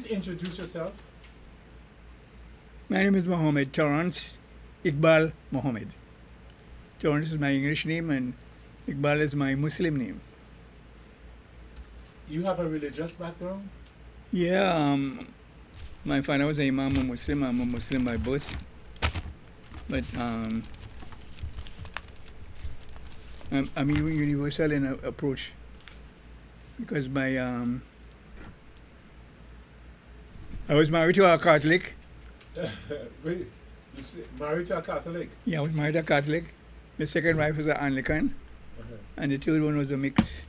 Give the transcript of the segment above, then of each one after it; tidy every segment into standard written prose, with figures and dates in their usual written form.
introduce yourself? My name is Mohammed, Torrance Iqbal Mohammed. Torrance is my English name and Iqbal is my Muslim name. You have a religious background? Yeah, my father was a Imam, a Muslim. I'm a Muslim by birth. But I'm universal in approach because I was married to a Catholic. Wait, you say married to a Catholic? Yeah, I was married to a Catholic. The second wife was an Anglican, and the third one was a mix.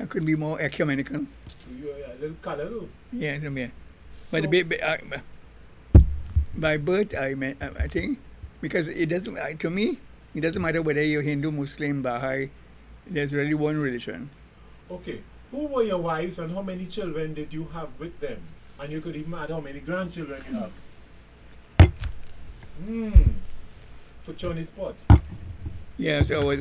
I couldn't be more ecumenical. So you're a little color, though. Yeah, yeah. So, But by birth, I think, because it doesn't, to me, it doesn't matter whether you're Hindu, Muslim, Baha'i, there's really one religion. okay, who were your wives and how many children did you have with them? And you could even add how many grandchildren you have. Put you on the spot. Yeah, so I was,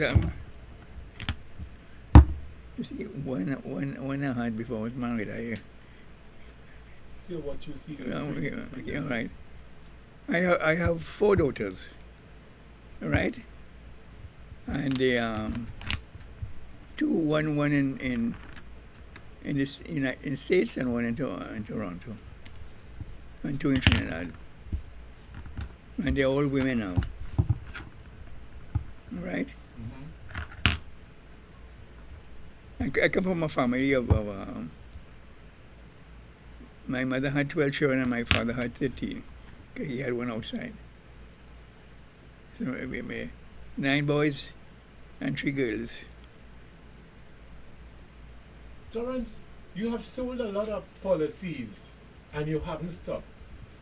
you see, one I had before I was married. Say what you feel. Yeah, right. I have 4 daughters, right? And they one in the United States and one in Toronto, and 2 in Trinidad, and they're all women now, right? I come from a family of my mother had 12 children and my father had 13. Okay, he had one outside. So we 9 boys and 3 girls. Torrance, you have sold a lot of policies and you haven't stopped.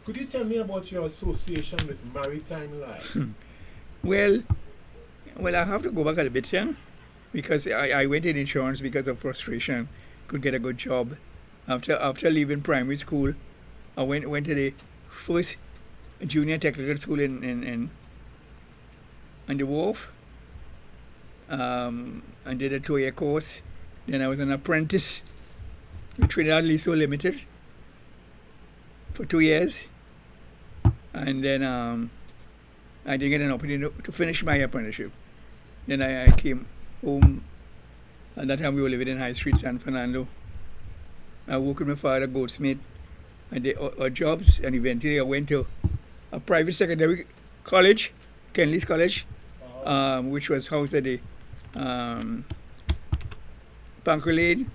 Could you tell me about your association with Maritime Life? Well, I have to go back a little bit, yeah? Because I went in insurance because of frustration, could get a good job. After leaving primary school, I went to the first junior technical school in on the wharf, and did a 2-year course. Then I was an apprentice with Trinidad Liso Limited for 2 years, and then I didn't get an opportunity to finish my apprenticeship. Then I came home. At that time we were living in High Street, San Fernando. I worked with my father, goldsmith. I did odd jobs, and eventually I went to a private secondary college, Kenley's College, which was housed at the Panko Lane,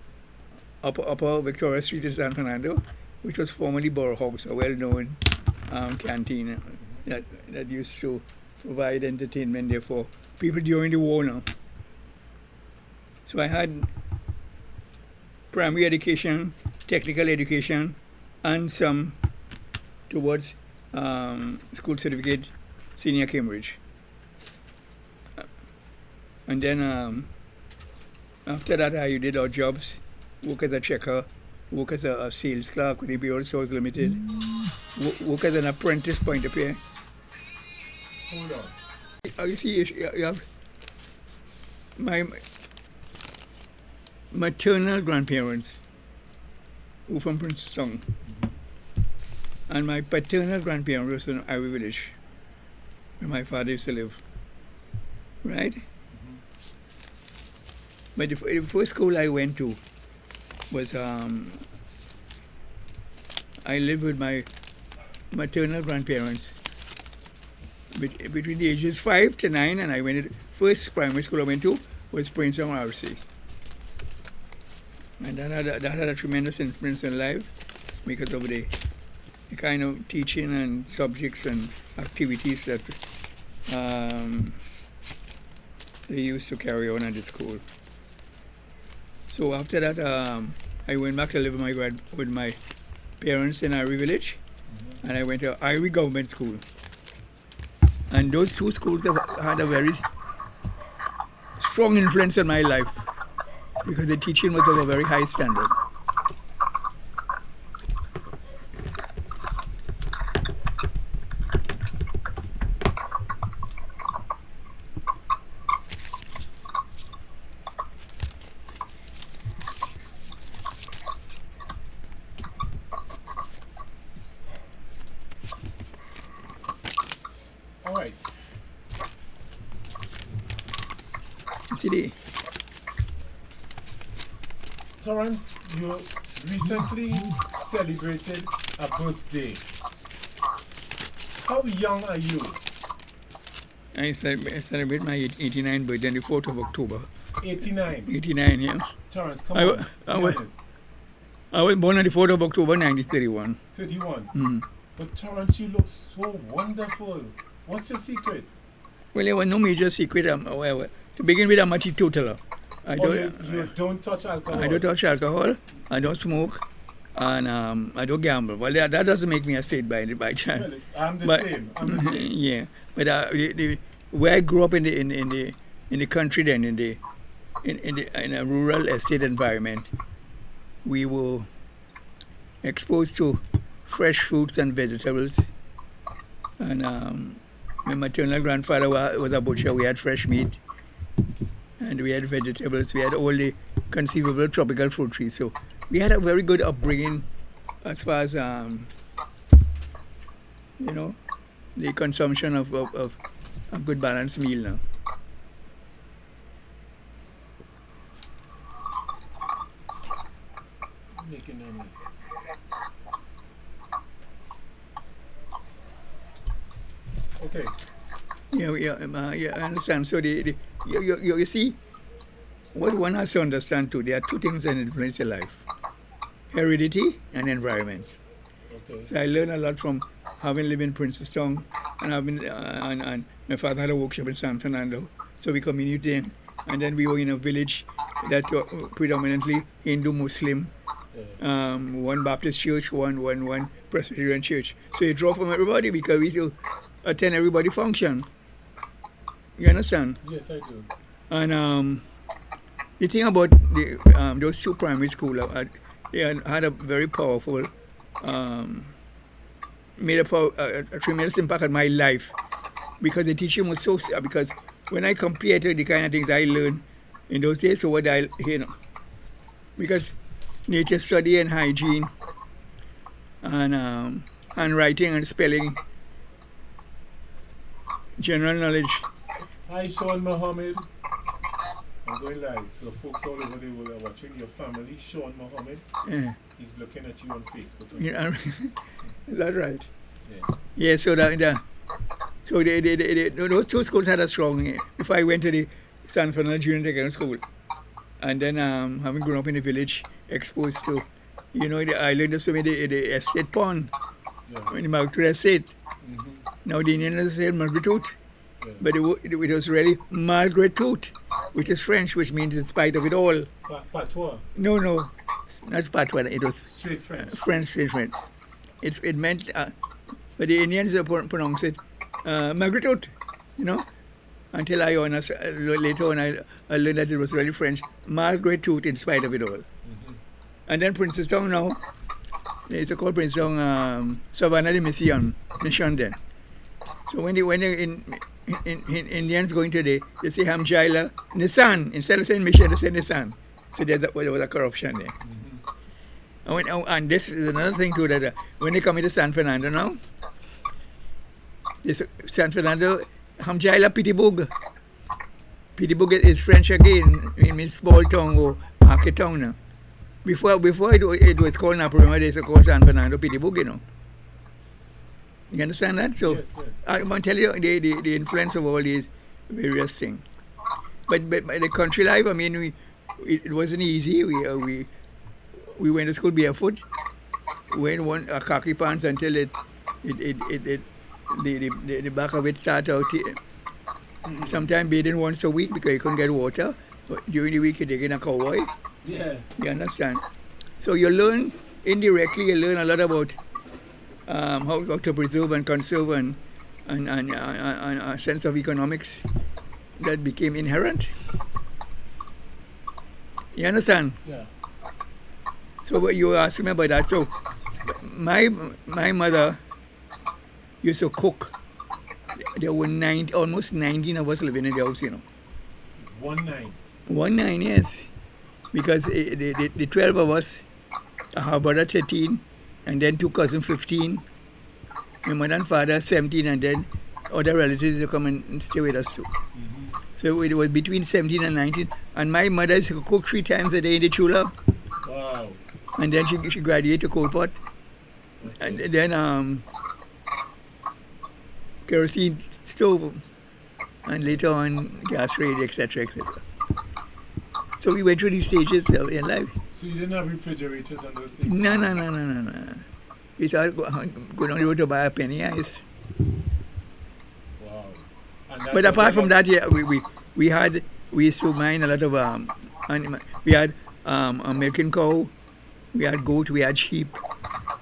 upper Victoria Street in San Fernando, which was formerly Borough House, a well-known canteen that used to provide entertainment there for people during the war now. So I had primary education, technical education, and some towards school certificate, senior Cambridge. And then after that I did odd jobs, work as a checker, work as a sales clerk with ABL Stores Limited, work as an apprentice point of view. Hold on. You see, you have my maternal grandparents who from Princeton, and my paternal grandparents was in Ivy Village, where my father used to live, right? But the first school I went to was I lived with my maternal grandparents between the ages 5 to 9, and I went to first primary school I went to was Princeton RC. And that had a tremendous influence in life because of the kind of teaching and subjects and activities that they used to carry on at the school. So after that, I went back to live with my parents in Ivy Village, and I went to Ivy Government School. And those 2 schools have had a very strong influence on my life, because the teaching was of a very high standard. See the Torrance, you recently celebrated a birthday. How young are you? I celebrate my 89 birthday on the 4th of October. 89. 89, yeah. Torrance, come on. Be honest. I was born on the 4th of October 1931. 31. Mm. But Torrance, you look so wonderful. What's your secret? Well, there was no major secret. Well, to begin with, I'm a teetotaler. You don't touch alcohol? I don't touch alcohol. I don't smoke. And I don't gamble. Well, that doesn't make me a saint by chance. Well, I'm the same. Yeah. But where I grew up in the country then, in a rural estate environment, we were exposed to fresh fruits and vegetables. And my maternal grandfather was a butcher. We had fresh meat. And we had vegetables. We had all the conceivable tropical fruit trees. So we had a very good upbringing as far as, the consumption of a good balanced meal now. Making a mess. Okay. Yeah, I understand. So you see, what one has to understand too, there are two things that influence your life: heredity and environment. Okay. So I learned a lot from having lived in Princeton, and my father had a workshop in San Fernando. So we commuted in, and then we were in a village that were predominantly Hindu Muslim, one Baptist church, one Presbyterian church. So you draw from everybody because we still attend everybody function. You understand? Yes, I do. And the thing about those two primary schools, they had a very powerful, made a tremendous impact on my life, because the teaching was so, because when I compare to the kind of things I learned in those days, so what because nature study and hygiene and handwriting and spelling, general knowledge. Hi, Sean Mohammed. I'm going live, so folks all over the world are watching. Your family, Sean Mohammed, he's looking at you on Facebook. Yeah, is that right? Yeah. Yeah. So those two schools had a strong. If I went to the San Fernando Junior Technical School, and then having grown up in the village, exposed to, the island of the estate pond, in the Margaret estate. Mm-hmm. Now the Indians say Margaret Tooth. Yeah. But it was really Margaret Tooth, which is French, which means in spite of it all. Patois? No, that's patois. It was Straight French. Straight French. It meant, but the Indians pronounce it Margaret Tooth, until later on I learned that it was really French, Margaret Tooth, in spite of it all. Mm-hmm. And then Princeton now, they used to call Princeton Savannah de Mission then. So when in Indians going today, they say Hamjaila Nissan. Instead of saying Mission, they say Nissan. So there was a corruption there. Mm-hmm. And this is another thing too, that when they come into San Fernando now, San Fernando, Hamjaila Pitibug. Pitibug is French again. It means small town or market town now. Before it was called Naparima, they used to call San Fernando Pitibug, You understand that? So yes. I'm going to tell you the influence of all these various things. But the country life, I mean, it wasn't easy. We went to school barefoot. We wore khaki pants until the back of it started out. Sometimes bathing once a week because you couldn't get water. But during the week you dig in a cowboy. Yeah. You understand? So you learn indirectly. You learn a lot about how to preserve and conserve and a sense of economics that became inherent. You understand? Yeah. So you were asking me about that. So my mother used to cook. There were almost 19 of us living in the house, 19? Yes. Because the 12 of us, her brother 13, and then two cousins 15, my mother and father 17, and then other relatives will come and stay with us too. Mm-hmm. So it was between 17 and 19. And my mother used to cook 3 times a day in the chula. Wow. And then she graduated to coal pot. And then kerosene stove. And later on gas range, etc., etc. So we went through these stages in life. So you didn't have refrigerators on those things? No. We started going on the road to buy a penny ice. Wow. But apart from that, yeah, we used to mine a lot of animal. We had a milking cow, we had goat, we had sheep.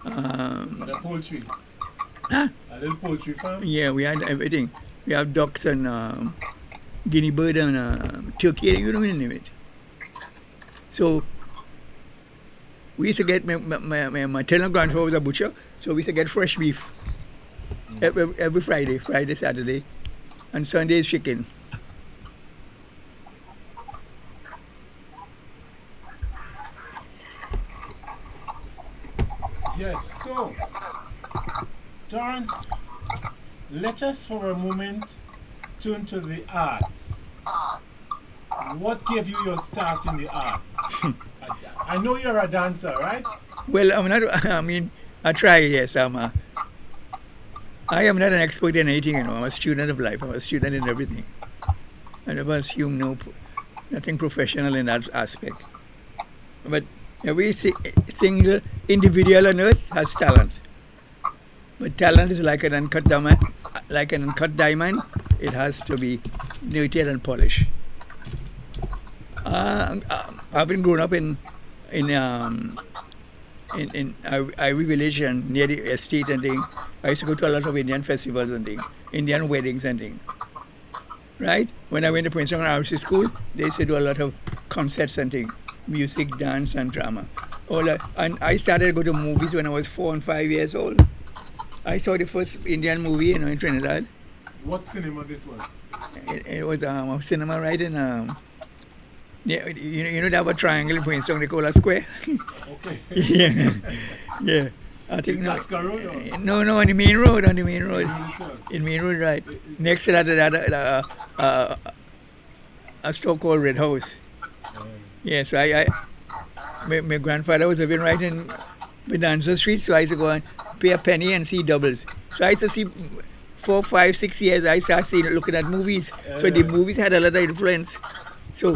And a poultry. Huh? A little poultry farm? Yeah, we had everything. We have ducks and guinea bird and turkey, you don't name it. So we used to get, my maternal grandfather was a butcher, so we used to get fresh beef every Friday, Saturday, and Sunday is chicken. Yes, so, Torrance, let us for a moment turn to the arts. What gave you your start in the arts? I know you're a dancer, right? Well, I'm not, I mean, I try, yes. I am not an expert in anything, you know. I'm a student of life. I'm a student in everything. I never assume nothing professional in that aspect. But every single individual on earth has talent. But talent is like an uncut diamond. It has to be nurtured and polished. Having grown up in Ivy Village and near the estate and thing, I used to go to a lot of Indian festivals and thing, Indian weddings and thing. Right? When I went to Princeton Irish School, they used to do a lot of concerts and thing, music, dance, and drama. All that. And I started to go to movies when I was 4 and 5 years old. I saw the first Indian movie, you know, in Trinidad. What cinema this was? It was a cinema right in yeah, you know that was triangle in Princeton, they call a square. Okay. yeah. I think no, on the main road, In main road, right. Next to that, a store called Red House. Yeah, so my grandfather was living right in Bonanza Street, so I used to go and pay a penny and see doubles. So I used to see 4, 5, 6 years, I started looking at movies. So the movies had a lot of influence. So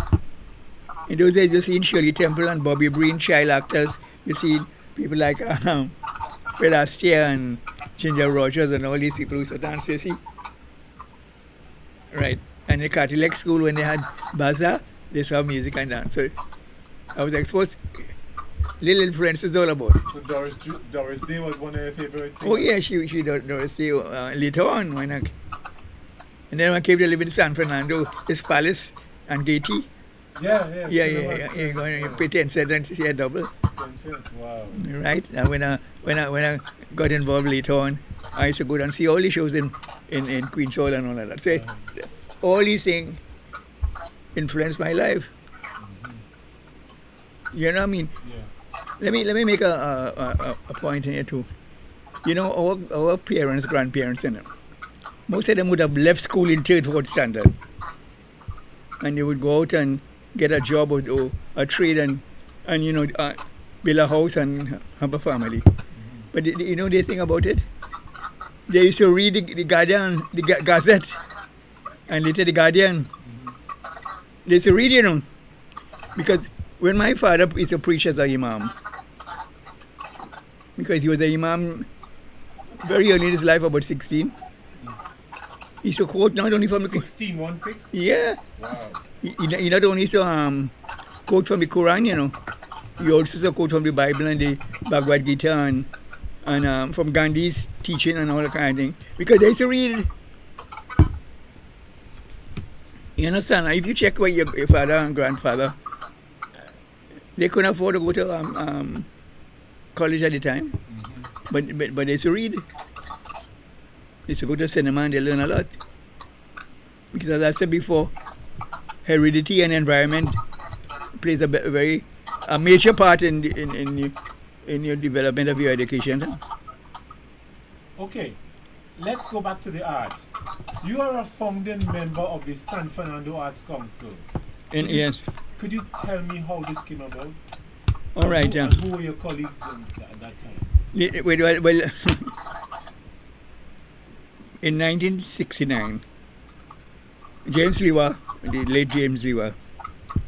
in those days, you see Shirley Temple and Bobby Breen, child actors. You see people like Fred Astaire and Ginger Rogers and all these people who used to dance, you see. Right. And in Catholic school, when they had bazaar, they saw music and dance. So I was exposed little influences all about. So Doris Day was one of your favorites? Oh yeah, she Doris Day later on. When and then when I came to live in San Fernando, this Palace and Gaiety. Yeah. You're going to pay 10 cents and see a double. 10 cents, wow. Right? And when I got involved later on, I used to go down and see all the shows in Queen's Hall and all of that. So all these things influenced my life. You know what I mean? Yeah. Let me make a point here too. You know, our parents, grandparents, most of them would have left school in 3rd, 4th standard. And they would go out and get a job or a trade and you know, build a house and have a family. But you know the thing about it? They used to read the Guardian, the Gazette, and later the Guardian. They used to read, you know, because when my father used to preach as an imam, because he was an imam very early in his life, about 16. He used to quote not only from the 16. Yeah. Wow. He not only used to quote from the Quran, you know. He also used to quote from the Bible and the Bhagavad Gita and from Gandhi's teaching and all that kind of thing. Because they used to read. You understand? If you check what your father and grandfather, they couldn't afford to go to college at the time. But they used to read. They used to go to cinema and they learn a lot. Because as I said before, heredity and environment plays a major part in your development of your education. Okay. let's go back to the arts. You are a founding member of the San Fernando Arts Council. Yes. Could you tell me how this came about? All right. And who were your colleagues at that time? Well, in 1969, James Lewa, the late James Lewa,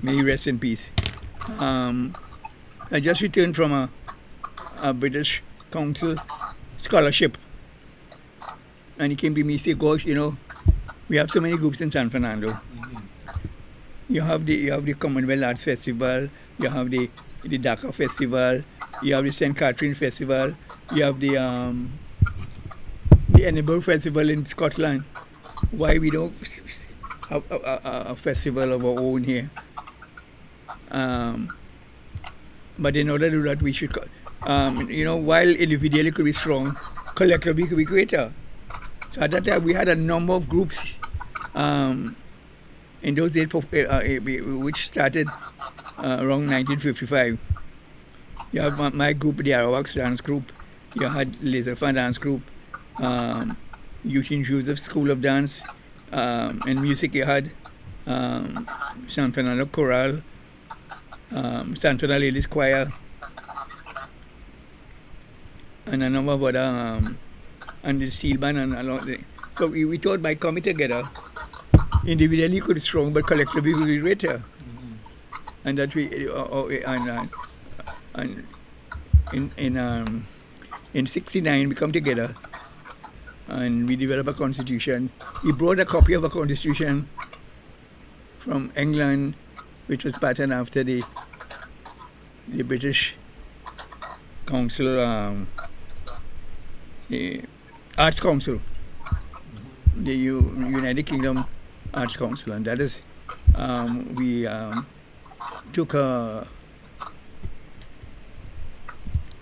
may he rest in peace. I just returned from a British Council scholarship, and he came to me and said, "Gosh, we have so many groups in San Fernando. Mm-hmm. You have the Commonwealth Arts Festival, you have the Dakar Festival, you have the St. Catherine Festival, you have the Edinburgh Festival in Scotland. Why we don't have a festival of our own here?" But in order to do that, we should, while individually could be strong, collectively could be greater. So at that time, we had a number of groups in those days, which started around 1955. You have my group, the Arawak Dance Group. You had Laser Fan Dance Group, Eugene Joseph School of Dance. In music, you had San Fernando Choral, San Fernando Ladies Choir, and a number of other, and the steel band and a lot. So we thought by coming together, individually could be strong, but collectively could be greater. Mm-hmm. And that in '69 we come together, and we develop a constitution. He brought a copy of a constitution from England, which was patterned after the British Council, the Arts Council, the United Kingdom Arts Council, and that is we took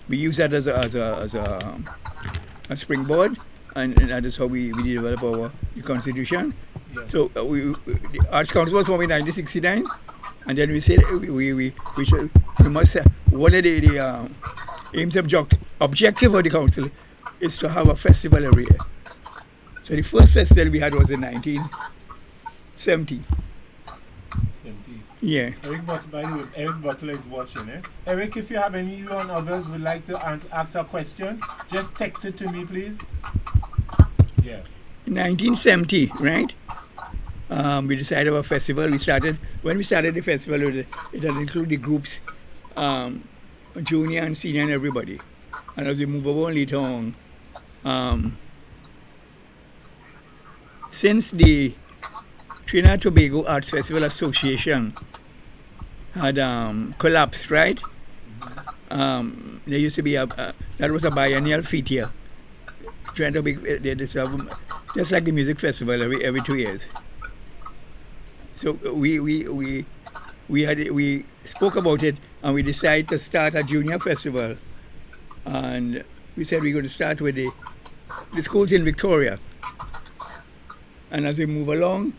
we use that as a springboard, and that is how we develop our constitution. Yeah. So the Arts Council was formed in 1969, and then we said we must one of the aims objective of the council is to have a festival every year. So the first festival we had was in 1970. 70. Yeah. Eric, by the way, Eric Butler is watching. Eric, if you have any you and others would like to ask a question, just text it to me, please. Yeah. 1970, right? We decided about a festival. When we started the festival, it had included groups, junior and senior and everybody. And as we move on later on, since the Trinidad Tobago Arts Festival Association had collapsed, right? There used to be that was a biennial feature. Trinidad Tobago, just like the music festival every 2 years. So we spoke about it, and we decided to start a junior festival. And we said we're going to start with the schools in Victoria. And as we move along,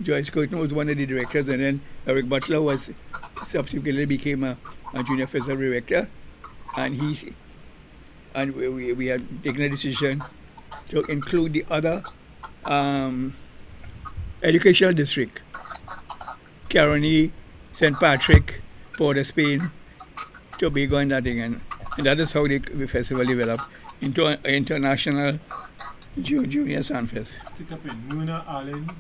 Joyce Curtin was one of the directors, and then Eric Butler was subsequently became a junior festival director, and we had taken a decision to include the other educational district, Caroni, St. Patrick, Port of Spain, Tobago, and that thing, and that is how the festival developed into an international Junior Sunfest. Stick up in Muna Allen,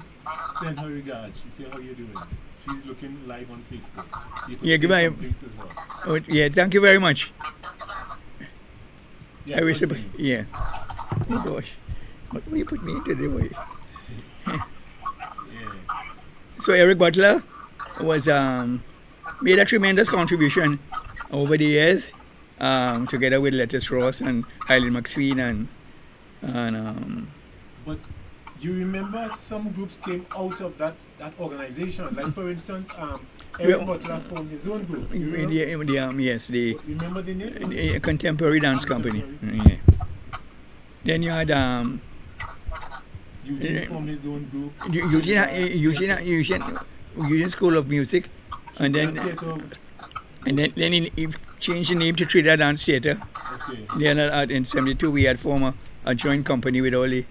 send her regards. She say how you doing. She's looking live on Facebook. Yeah, give me. Oh, yeah, thank you very much. Yeah, yeah. Oh gosh, what will you put me into the way? Yeah. So Eric Butler was made a tremendous contribution over the years, together with Lettuce Ross and Eileen McSween and but you remember some groups came out of that organization, like for instance Eric Butler formed his own group. Yes, the remember the name? The Contemporary Dance Company. Yeah. Then you had Eugene formed his own group. Eugene School of Music, and then And then he changed the name to Trinidad Dance Theatre. Okay. Then in 72 we had formed a joint company with all the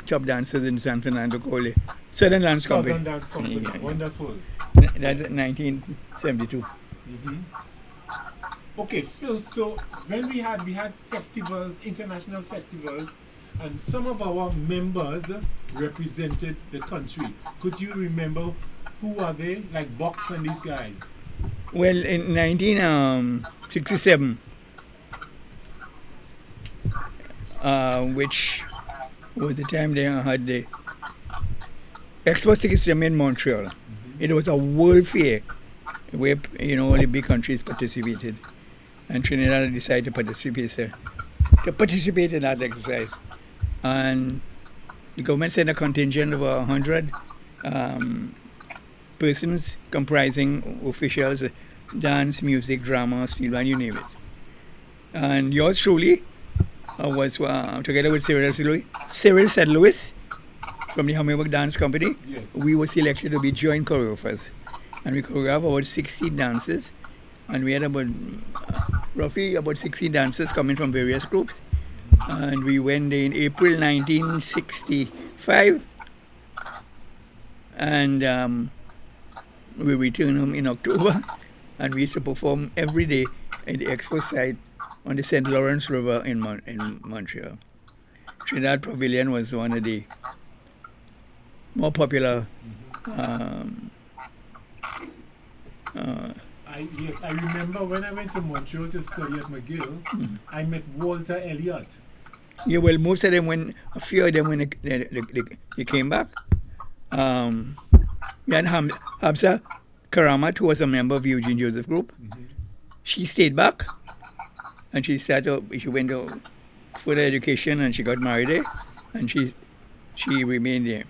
top dancers in San Fernando called the Southern Dance Company. Southern Dance Company. Yeah. Wonderful. That's 1972. Mm-hmm. Okay, Phil, so when we had festivals, international festivals, and some of our members represented the country. Could you remember who are they? Like Box and these guys? Well, in 1967, which was the time they had the Expo 67 in Montreal. It was a world fair where all the big countries participated, and Trinidad decided to participate in that exercise. And the government sent a contingent of 100 persons comprising officials, dance, music, drama, steel, and you name it. And yours truly was together with Cyril St. Louis from the Hummingbird Dance Company. Yes. We were selected to be joint choreographers, and we choreographed about 16 dances, and we had roughly about 16 dancers coming from various groups. And we went in April 1965, and we returned home in October, and we used to perform every day at the expo site on the St. Lawrence River in Montreal. Trinidad Pavilion was one of the more popular. Yes, I remember when I went to Montreal to study at McGill, I met Walter Elliott. Yeah, well, most of them, a few of them, when they came back, we had Habsa Karamat, who was a member of Eugene Joseph Group. She stayed back, and she went to further education, and she got married there, and she remained there.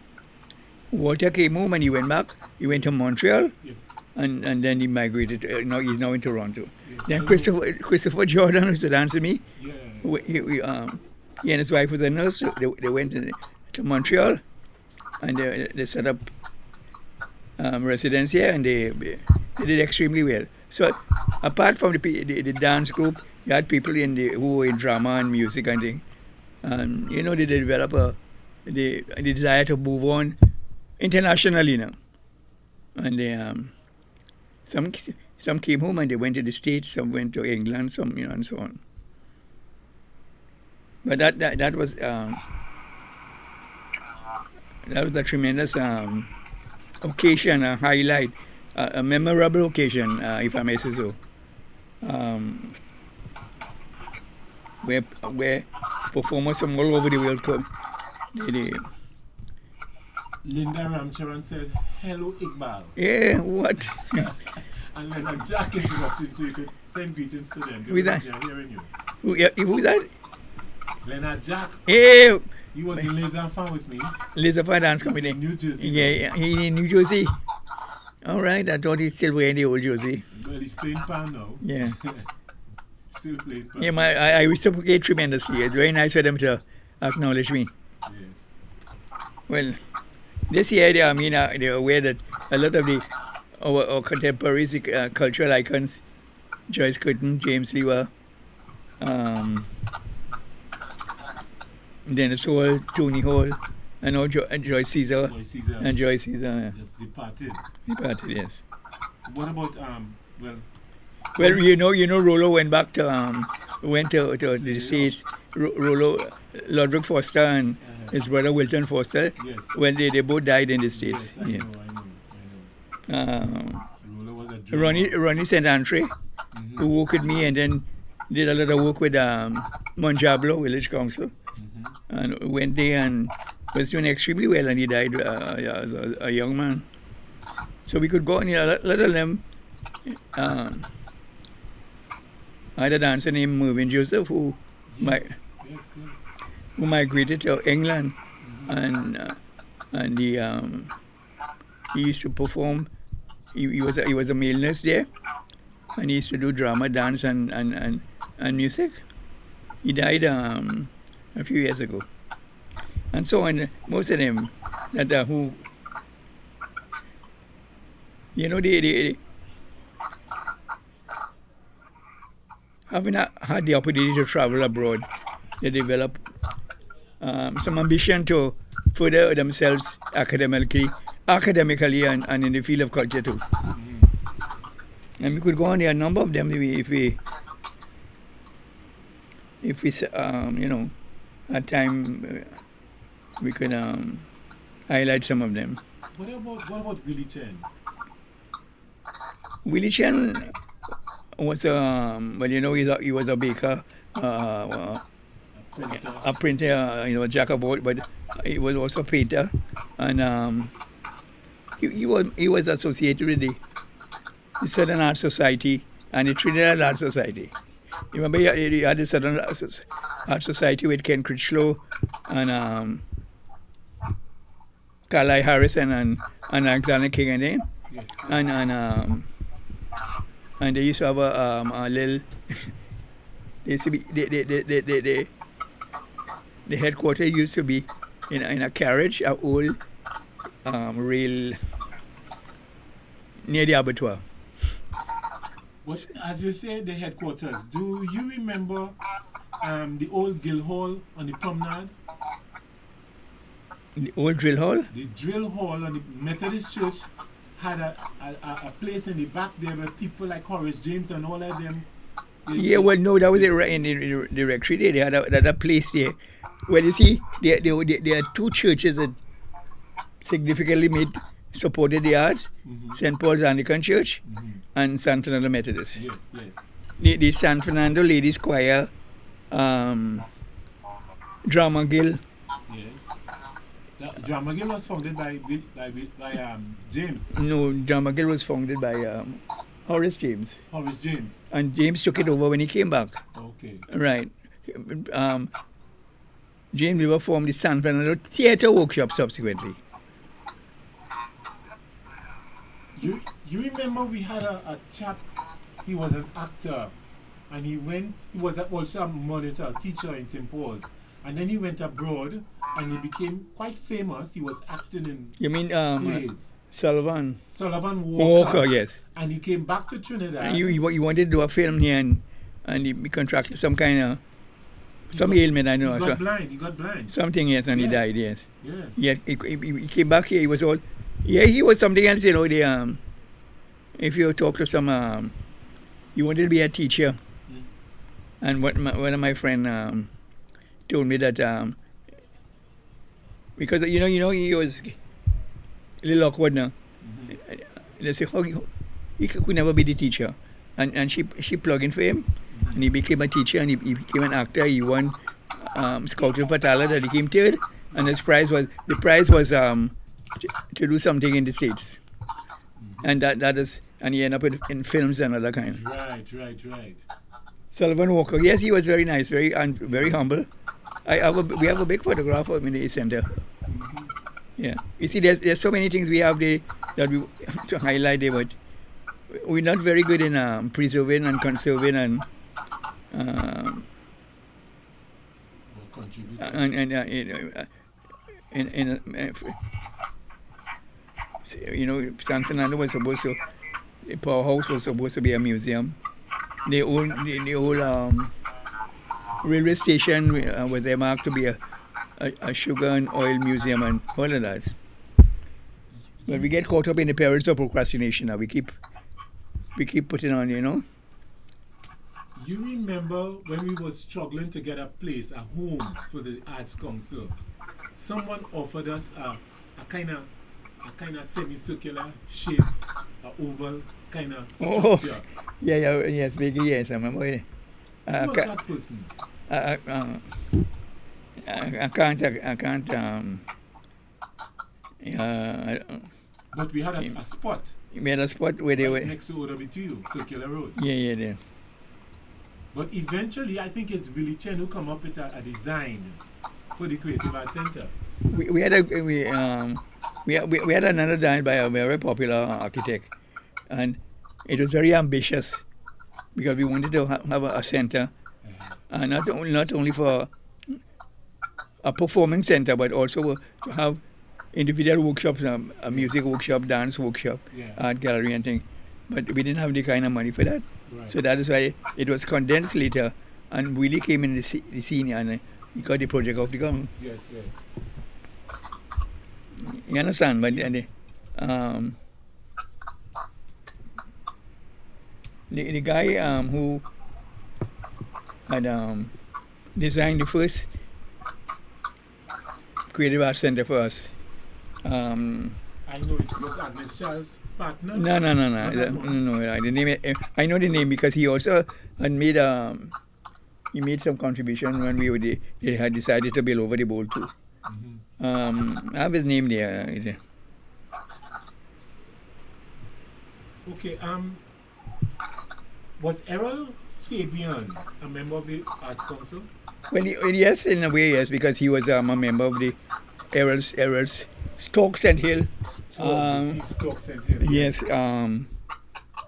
Walter came home and he went back. He went to Montreal. Yes. And then he migrated. He's now in Toronto. Yes. Then Christopher Jordan, who's the dancer me, Yeah. he and his wife was a nurse. So they went to Montreal, and they set up residence here, and they did extremely well. So apart from the dance group, you had people who were in drama and music and things. And they developed the desire to move on internationally now. And they some came home and they went to the States, some went to England, some and so on. But that was a tremendous occasion, a highlight, a memorable occasion, if I may say so. Where performers from all over the world come. Linda Ramcharan says, "Hello, Iqbal." Yeah, what? And then Jack interrupted so you could send greetings to them. Who's that? They are hearing you. Who's that? Leonard Jack. Hey! He was in Laser Fan with me. Laser Fan Dance Company. In New Jersey. Yeah, he's in New Jersey. All right, I thought he's still wearing the old jersey. Well, he's playing pan now. Yeah. Still playing pan. Yeah, I reciprocate tremendously. It's very nice for them to acknowledge me. Yes. Well, this year, they're aware that a lot of our contemporaries, cultural icons, Joyce Curtin, James Lewer, Dennis Hall, Tony Hall, and now Joyce Caesar. And Joyce Caesar. Departed. Departed, yes. What about Well, Rollo went back to the States. Rollo, Lodrick Foster and his brother Wilton Foster. Yes. When they both died in the States. Yes, I know. Rollo was a drummer. Ronnie St. Andre, who worked with me and then did a lot of work with Monjablo Village Council. And went there and was doing extremely well, and he died a young man. So we could go on, a lot of them. I had a dancer named Mervyn Joseph who migrated to England, and he used to perform. He was a male nurse there, and he used to do drama, dance, and music. He died a few years ago. And so on, most of them that who having had the opportunity to travel abroad, they develop some ambition to further themselves academically and in the field of culture too. And we could go on there, a number of them if we at time we could highlight some of them. What about Willie Chen? Willie Chen was he was a baker, a printer, a jack of all, but he was also a painter, and he was associated with the Southern Art Society and the Trinidad Art Society. You remember he had the Southern Art Society with Ken Critchlow and Carlisle Harrison and Alexander King and them. Yes. And they used to have a little. They used to be the headquarters used to be in a carriage, a old rail near the abattoir. But as you say, the headquarters, do you remember the old Guild Hall on the promenade? The old drill hall? The drill hall on the Methodist Church had a place in the back there where people like Horace James and all of them. Yeah, well, no, that was in the rectory there. They had a place there. Well, you see, there are two churches that significantly supported the arts, St. Paul's Anglican Church and San Fernando Methodist. Yes, yes. The San Fernando Ladies Choir, Drama Guild. Yes. The Drama Guild was founded by James. No, Drama Guild was founded by Horace James. Horace James. And James took it over when he came back. Okay. Right. James Weaver formed the San Fernando Theatre Workshop subsequently. You remember we had a chap, he was an actor, and he was also a monitor, a teacher in St. Paul's, and then he went abroad and he became quite famous. He was acting in plays. Sullivan Walker. Yes. And he came back to Trinidad. You wanted to do a film here and he contracted some kind of ailment, I know. He got blind. Something, yes, and yes. He died, yes. Yeah. He came back here, he was all... Yeah, he was something else, if you talk to some... he wanted to be a teacher. And one of my friends told me that... because, he was a little awkward now. They say, he could never be the teacher. And she plugged in for him. And he became a teacher and he became an actor. He won Scouting for Talent and he came third. And the prize was to do something in the States. And and he ended up in films and other kind. Right. Sullivan Walker, yes, he was very nice, very humble. We have a big photograph of him in the center. Yeah, you see, there's so many things we have there that we to highlight there, but we're not very good in preserving and conserving and San Fernando was supposed to, the powerhouse was supposed to be a museum. The old railway station was earmarked to be a sugar and oil museum and all of that. But we get caught up in the perils of procrastination now. We keep putting on, You remember when we were struggling to get a place, a home for the Arts Council? Someone offered us a kind of semicircular shape, an oval kind of structure. Yes, vaguely, yes, I remember. Who was that person? I can't. But we had a spot. We had a spot where they were next to OWTU, Circular Road. Yeah. But eventually, I think it's Willie Chen who come up with a design for the Creative Arts Center. We had another design by a very popular architect, and it was very ambitious because we wanted to have a center, and not only for a performing center, but also to have individual workshops, a music workshop, dance workshop, art gallery and things. but we didn't have the kind of money for that. Right. So that is why it was condensed later, and Willie came in the scene and he got the project off the ground. Yes, yes. You understand? But the guy who had designed the first creative arts center for us. I know it was Agnes Charles' partner. No. The name, I know the name because he also had made he made some contribution when they had decided to build over the bowl too. I have his name there. Okay. Was Errol Fabian a member of the Arts Council? Well, yes, in a way, yes, because he was a member of the Errol's Stokes and Hill. Stokes and Hill. Yes,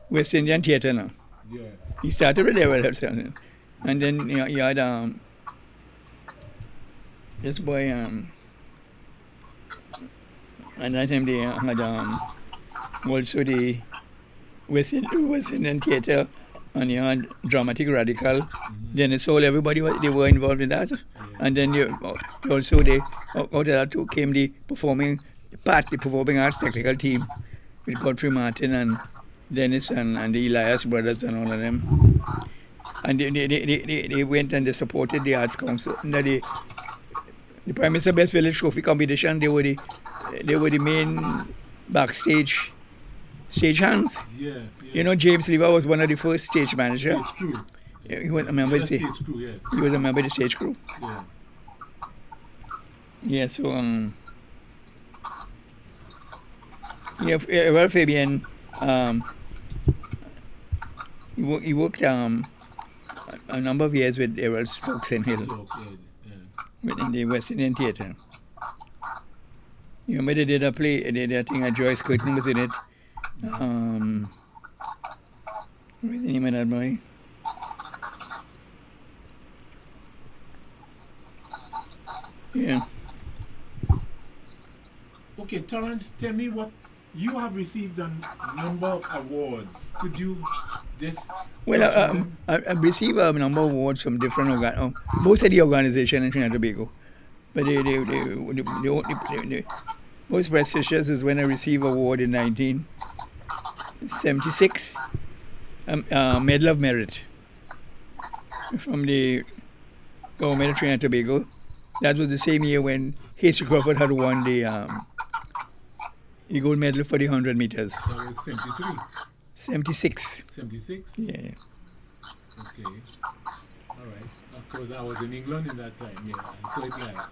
West Indian Theatre now. Yeah. He started with Errol, and then you had this boy. And that time they had also the West Indian Theatre, and you had Dramatic Radical. Then it's all everybody they were involved in that, and then also out of that too came the performing arts technical team with Godfrey Martin and Dennis and the Elias brothers and all of them, and they went and they supported the Arts Council. And the Prime Minister Best Village Trophy competition, they were the main backstage stage hands. Yeah. You know, James Lever was one of the first stage managers. Stage crew. He was a member of the Stage crew, yes. He was a member of the stage crew. Yeah. Yeah, so well, Fabian, he worked a number of years with Errol Stokes and Hill in the West Indian Theatre. You remember they did a play, they did a thing, Joyce Curtin was in it. What's the name of that boy? Yeah. Okay, Torrance, tell me what you have received a number of awards. Could you just... Well, I've received a number of awards from different most of the organizations in Trinidad and Tobago. But the most prestigious is when I received an award in 1976, Medal of Merit from the government of Trinidad and Tobago. That was the same year when H. Crawford had won the gold medal for the 100 meters. That was 73. 76. 76? Yeah. Okay. All right. Of course, I was in England in that time. Yeah, I saw it live.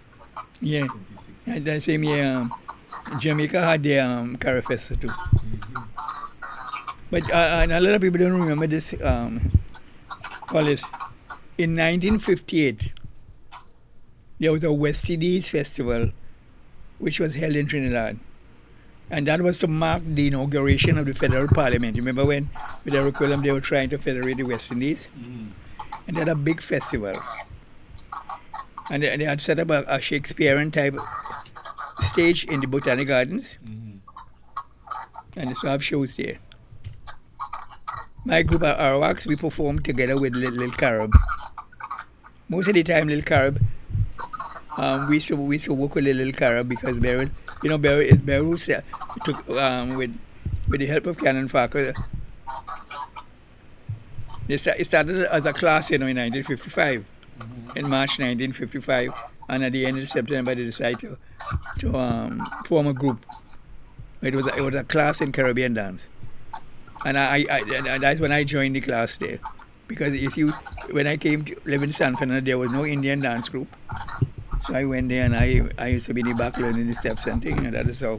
Yeah. 76. And that same year, Jamaica had the Carafesta too. But and a lot of people don't remember this, Hollis. In 1958, there was a West Indies festival which was held in Trinidad. And that was to mark the inauguration of the federal parliament. Remember when, with Errol, they were trying to federate the West Indies? And they had a big festival. And they had set up a Shakespearean type stage in the Botanic Gardens. And they still have shows there. My group at Arawaks, we performed together with Little Carib. Most of the time, Little Carib, we used to work with Little Carib because Beryl took with the help of Canon Farker. It started as a class, in 1955, in March 1955, and at the end of September they decided to form a group. It was a class in Caribbean dance, and that's when I joined the class there, because when I came to live in San Fernando, there was no Indian dance group. So I went there and I used to be in the back learning the steps and things, and that is how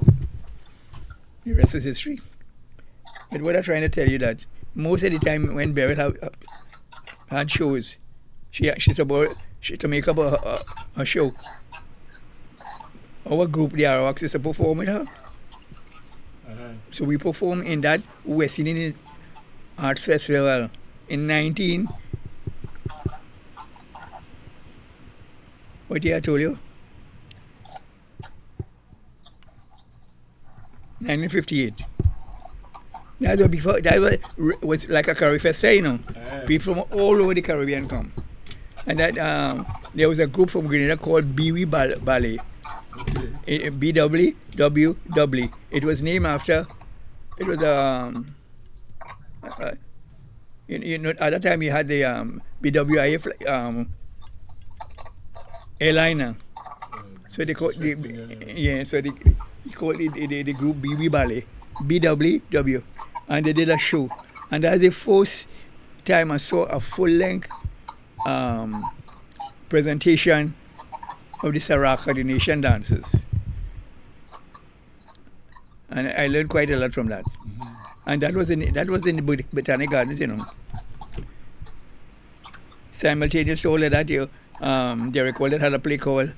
the rest is history. But what I'm trying to tell you that most of the time when Beryl had shows, she's about to make up a show. Our group, the Arawaks, is to perform with her. So we performed in that West Indian Arts Festival in what year I told you? 1958. That was before. Was like a curry festa, you know. Eh, People from all over the Caribbean come, and that there was a group from Grenada called Biwi Ballet, okay. BWWW. It was named after. It was uh, you know, at that time you had the BWIF airliner. Uh, So they call interesting, yeah. yeah. So they called the group BB Ballet, BWW, and they did a show, and that's the first time I saw a full length presentation of the Saraka, the nation dances, and I learned quite a lot from that. Mhm. And that was in the Botanic Gardens, you know. Simultaneous to all of that, they recorded had a play called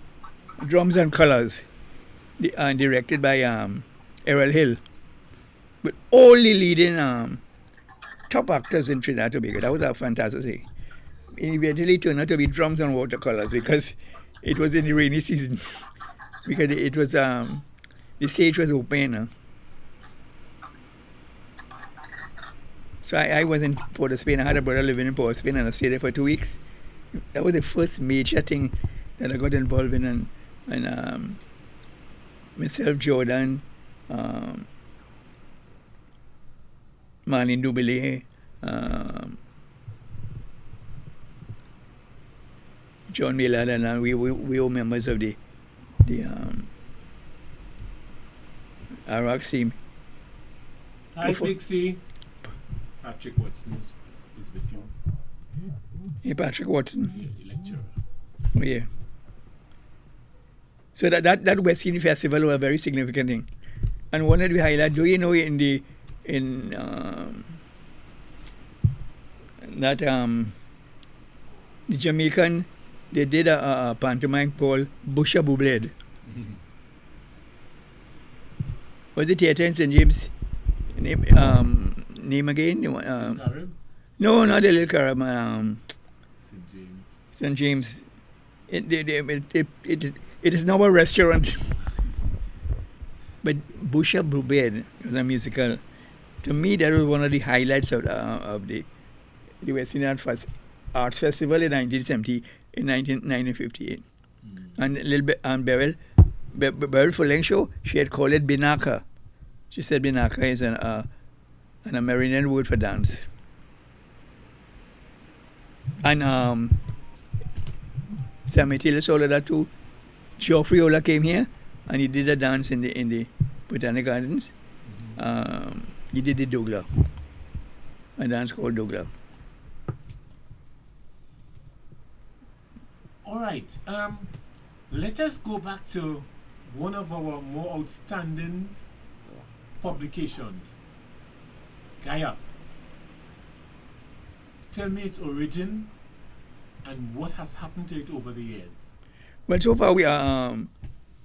Drums and Colors, directed by Errol Hill, with all the leading top actors in Trinidad and Tobago. That was a fantastic thing. It eventually turned out to be Drums and Watercolors because it was in the rainy season. Because it was the stage was open, you know. So I was in Port of Spain. I had a brother living in Port of Spain, and I stayed there for 2 weeks. That was the first major thing that I got involved in, and myself, Jordan, Marlene Dubele, John Miller, and we were members of the Iraq team. Hi, Pixie. Patrick Watson is with you. Hey, Patrick Watson. Yeah, the lecturer. Oh, yeah. So that West Indian Festival was a very significant thing. And one of the highlights, do you know, the Jamaican, they did a pantomime called Busha Bubled. Mhm. Was the theatre in St. James? Name again? Carib? No, not the Little Carib. St. James. St. James. It is now a restaurant. But Busha Bubled was a musical. To me, that was one of the highlights of the West Indian Arts Festival in 1958. And a little bit on Beryl Fulleng show, she had called it Binaka. She said Binaka is an Amerindian word for dance. And Sam Taylor saw that too. Geoffrey Ola came here and he did a dance in the Botanic Gardens. He did the Douglas, a dance called Douglas. All right. Let us go back to one of our more outstanding publications, Gayap. Tell me its origin and what has happened to it over the years. Well, so far we have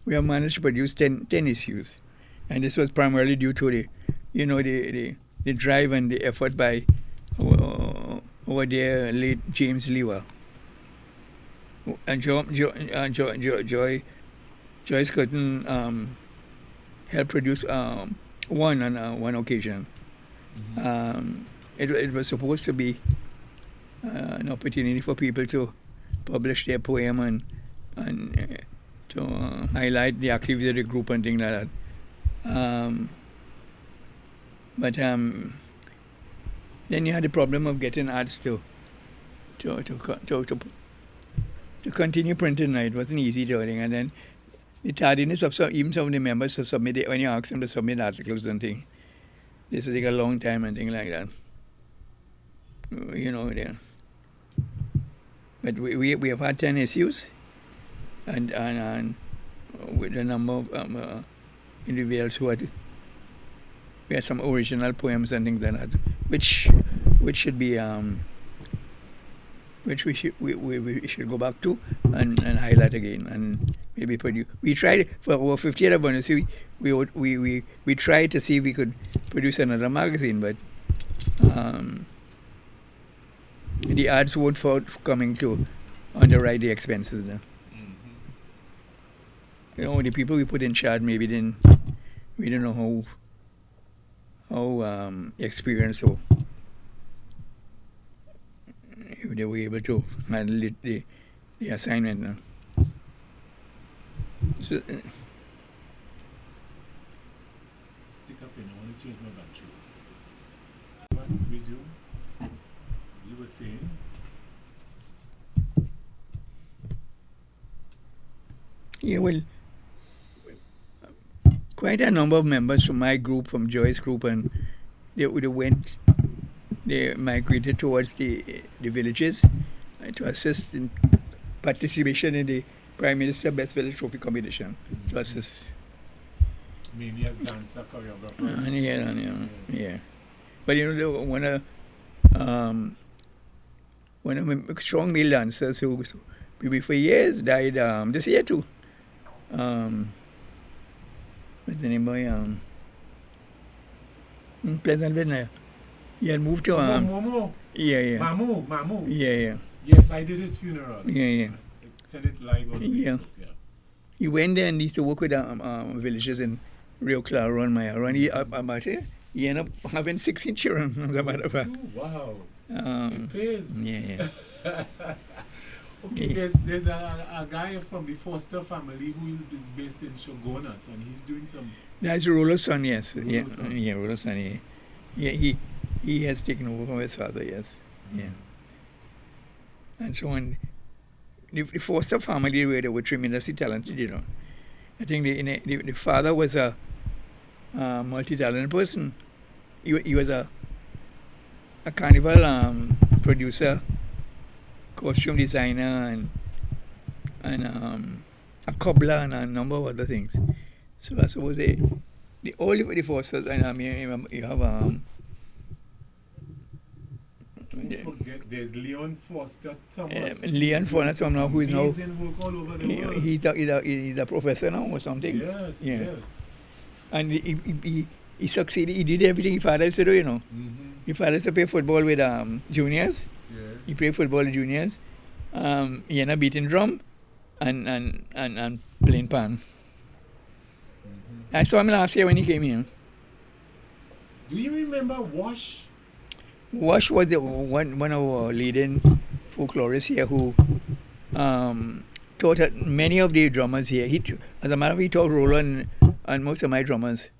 managed to produce 10 issues, and this was primarily due to the drive and the effort by our dear late James Lewa. And Joyce Cotton helped produce one on one occasion. It was supposed to be an opportunity for people to publish their poem and to highlight the activity of the group and things like that. But then you had the problem of getting ads to continue printing. It wasn't easy doing, and then the tardiness of some of the members to submit it, when you ask them to submit articles and things, this will take a long time and things like that. But we have had 10 issues, and with a number of individuals who had, we had some original poems and things like that, which should be which we should go back to and highlight again and maybe produce. We tried for our 50th anniversary. We tried to see if we could produce another magazine, but the ads weren't forthcoming to underwrite the expenses now. The people we put in charge maybe we didn't know experienced, so if they were able to handle the assignment. So, Stick up in. I want to change my battery. What? Resume. You were saying? yeah, well, quite a number of members from my group, from Joy's group, and they migrated towards the villages to assist in participation in the Prime Minister Best Village Trophy competition. To assist. Mainly as dancer, choreographer. Yeah. But one of my strong male dancers who maybe for years died this year too. What's the name boy? Pleasantville. He had moved to Momo. Yeah. Mamu. Yeah. Yes, I did his funeral. Yeah. Send it live on Facebook. Yeah. He went there and he used to work with villages in Rio Claro and Mayaro, and he ended up having 16 children, as a matter of fact. Wow. It pays. Yeah. Okay, there's a guy from the Foster family who is based in Shogunas, and he's doing some... That's Rollo's son, yes. Rollo's son. Rollo's son, yeah. He has taken over from his father, yes. Yeah. And so on. The Foster family were tremendously talented, I think the father was a multi-talented person. He was a carnival producer, costume designer, and a cobbler, and a number of other things. So I suppose all the Fosters, and you have don't forget, there's Leon Foster Thomas. Leon Foster Thomas, who is now work all over the world. He's a professor now or something. Yes. And he succeeded. He did everything his father used to do, His father used to play football with juniors. Yeah. He played football with juniors. He ended up beating drum and playing pan. I saw him last year when he came here. Do you remember Wash? Wash was one of our leading folklorists here who taught many of the drummers here. As a matter of fact, he taught Roland and most of my drummers.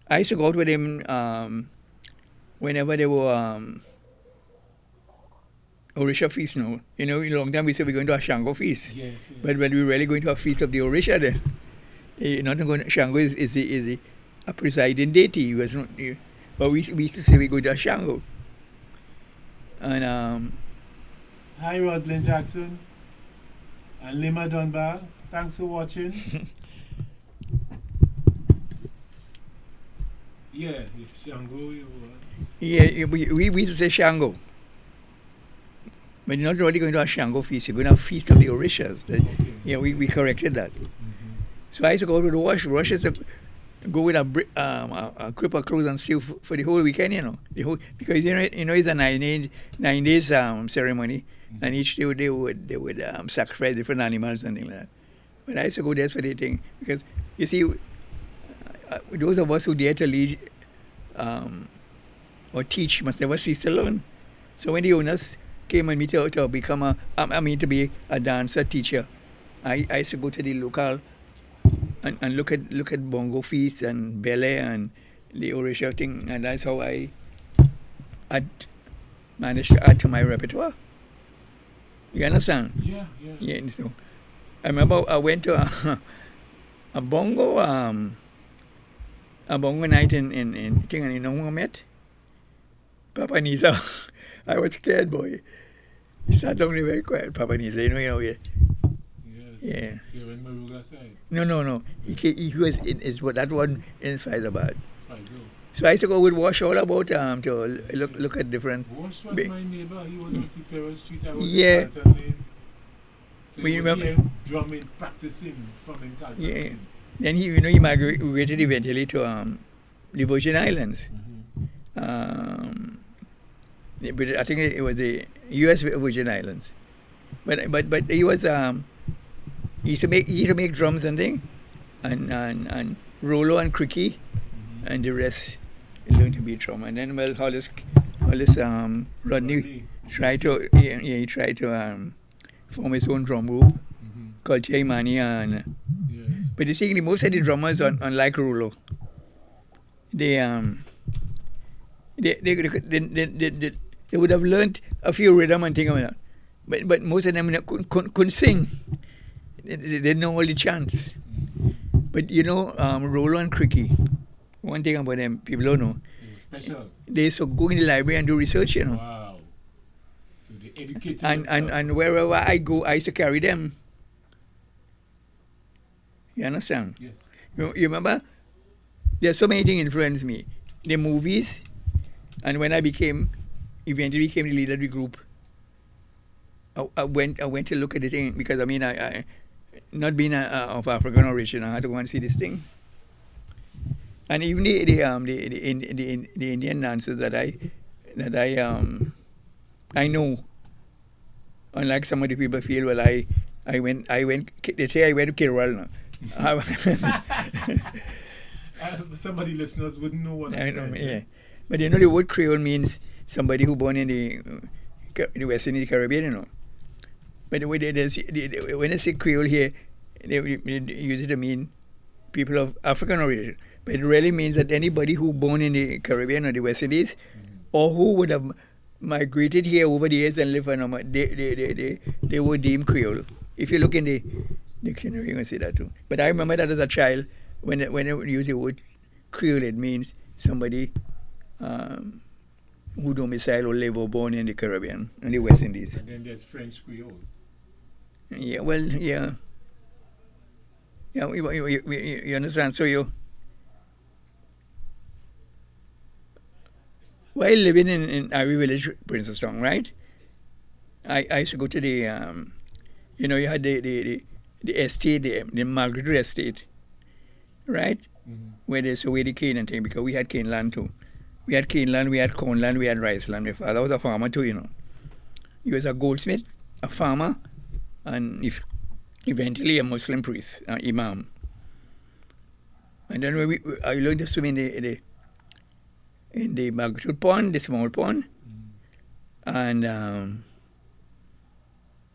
I used to go out with him whenever there were Orisha feasts. A long time we said we're going to a Shango feast. Yes. But when we're really going to a feast of the Orisha then. Shango is a presiding deity. But we used to say we're going to a Shango. And hi, Rosalind Jackson and Lima Dunbar. Thanks for watching. Yeah, Shango. Yeah, we used to say Shango. But you're not really going to a Shango feast. You're going to a feast of the Orishas. Okay. Yeah, we corrected that. So I used to go to the wash. Rush is to go with a grip of clothes and steal for the whole weekend, because it's a 9 days ceremony, and each day they would sacrifice different animals and things like that. But I used to go there for the thing, because you see, those of us who dare to lead or teach must never cease to learn. So when the owners came and me to become to be a dancer teacher, I used to go to the local and look at bongo feasts and ballet and the Orisha thing, and that's how I managed to add to my repertoire. You understand? Yeah. So I remember I went to a bongo night in Mohammed. Papa Nisa, I was scared, boy. He sat down there very quiet, Papa Nisa. Yeah. You went Maruga side? No. He was in that one in Faizabad. So I used to go with Wash all about to look at different. Wash was my neighbor. He was on Superior Street. I was in Carlton Lane. So you remember drumming, practicing from in Carlton Lane. Then he migrated eventually to the Virgin Islands. But I think it was the U.S. Virgin Islands. But he was he used to make drums and thing, and Rollo and Cricky, and the rest. learned to be a drummer. And then, well, Hollis Rodney tried to, he tried to form his own drum group called Chaimani. And but you see, most of the drummers, unlike Rolo, they would have learned a few rhythm and things like that. But most of them couldn't sing. They didn't know all the chants. But you know, Rolo and Cricky, one thing about them, people don't know. Special. They used to go in the library and do research, you know. Wow. So they educated and wherever I go, I used to carry them. You understand? Yes. You remember? There's so many things influenced me. The movies, and when I eventually became the leader of the group, I went to look at the thing because I not being of African origin, I had to go and see this thing. And even the Indian dances that I know, unlike some of the people feel, well, I went. They say I went to Kerala now. Somebody listeners wouldn't know what I know. Yeah, but you know the word Creole means somebody who born in the West Indies, Caribbean, you know. But when they say Creole here, they use it to mean people of African origin. But it really means that anybody who born in the Caribbean or the West Indies, or who would have migrated here over the years and lived for they were deemed Creole. If you look in the dictionary, you're going to see that too. But I remember that as a child, when they use the word Creole, it means somebody who domicile or live or born in the Caribbean and the West Indies. And then there's French Creole. Yeah, well, yeah. Yeah, you understand? So while living in Ivy Village, Princetown, right? I used to go to the, you had the estate, the Margaret Estate, right? Where there's a way the cane and thing, because we had cane land too. We had cane land, we had corn land, we had rice land. My father was a farmer too, you know. He was a goldsmith, a farmer, and eventually a Muslim priest, imam. And then I learned to swim in the Margaret pond, the small pond. And